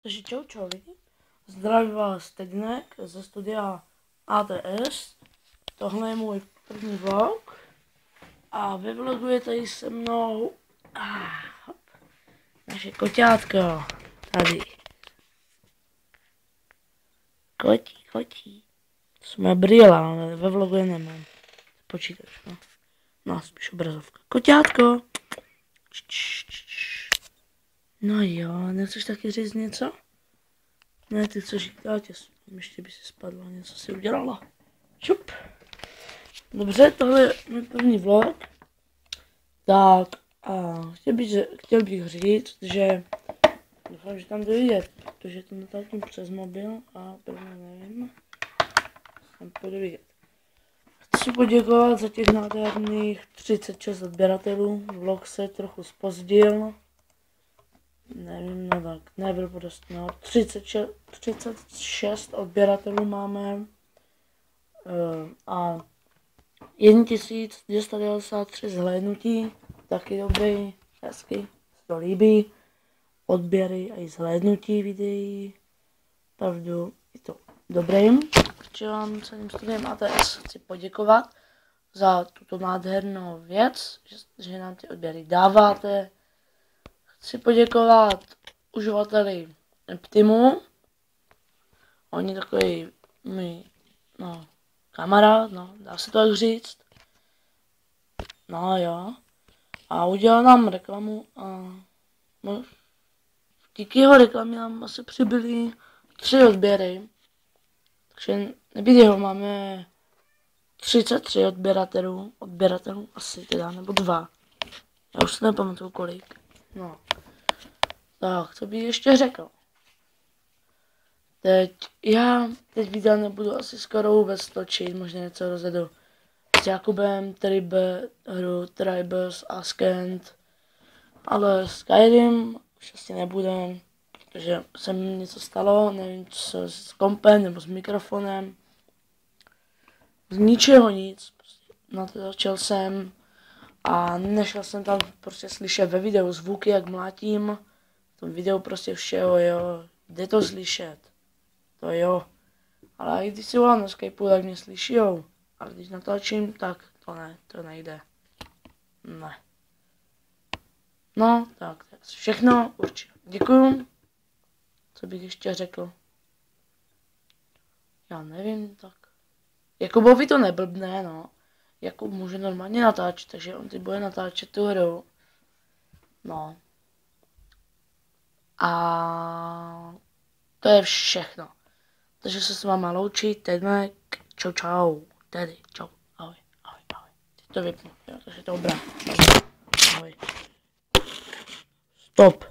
Takže čau lidi, zdraví vás Tedinek ze studia ATS. Tohle je můj první vlog a ve vlogu je tady se mnou naše koťátko, tady. Kotí. To jsou moje brýle, ale ve vlogu je nemám. Počítač, no. No, spíš obrazovka. Koťátko! No jo, nechceš taky říct něco? Ne, ty chceš jít, já tě ještě by si spadla, něco si udělala. Šup. Dobře, tohle je můj první vlog. Tak, a chtěl bych říct, že doufám, že tam dojde, protože to natáčím přes mobil a prvně nevím, tam půjde vidět. Chci poděkovat za těch nádherných 36 odběratelů, vlog se trochu zpozdil. Nevím, no tak, nebyl prostě, no, 36 odběratelů máme a 1293 zhlédnutí, taky dobrý, hezky, se to líbí, odběry a i zhlédnutí videí, pravdu, je to dobrý. Takže vám celým studiem ATS chci poděkovat za tuto nádhernou věc, že nám ty odběry dáváte. Chci poděkovat uživateli Optimu. Oni takový můj, no, kamarád, no, dá se to tak říct. No jo. A udělal nám reklamu a no, díky jeho reklamě nám asi přibyly 3 odběry. Takže nebýt jeho máme 33 odběratelů asi teda, nebo 2. Já už si nepamatuju kolik. No. Tak, co bych ještě řekl? Teď videa nebudu asi skoro vůbec točit, možná něco rozjedu s Jakubem, hru Tribes a Skent, ale Skyrim už asi nebudem, protože se mi něco stalo, nevím co s kompem nebo s mikrofonem, z ničeho nic, natáčel jsem a nešel jsem tam prostě slyšet ve videu zvuky, jak mlátím, v tom videu prostě všeho, jo, jde to slyšet, to jo, ale i když si volám na Skypeu, tak mě slyšijou, ale když natáčím, tak to ne, to nejde, ne. No, tak všechno určitě. Děkuju. Co bych ještě řekl? Já nevím, tak. Jakubovi to neblbne, no. Jakub může normálně natáčet, takže on teď bude natáčet tu hru. No. A to je všechno. Takže se s váma loučí Tedinek. Čau. Tedy, čau. Ahoj. Teď to vypnu, jo, takže to obrám. Ahoj. Stop.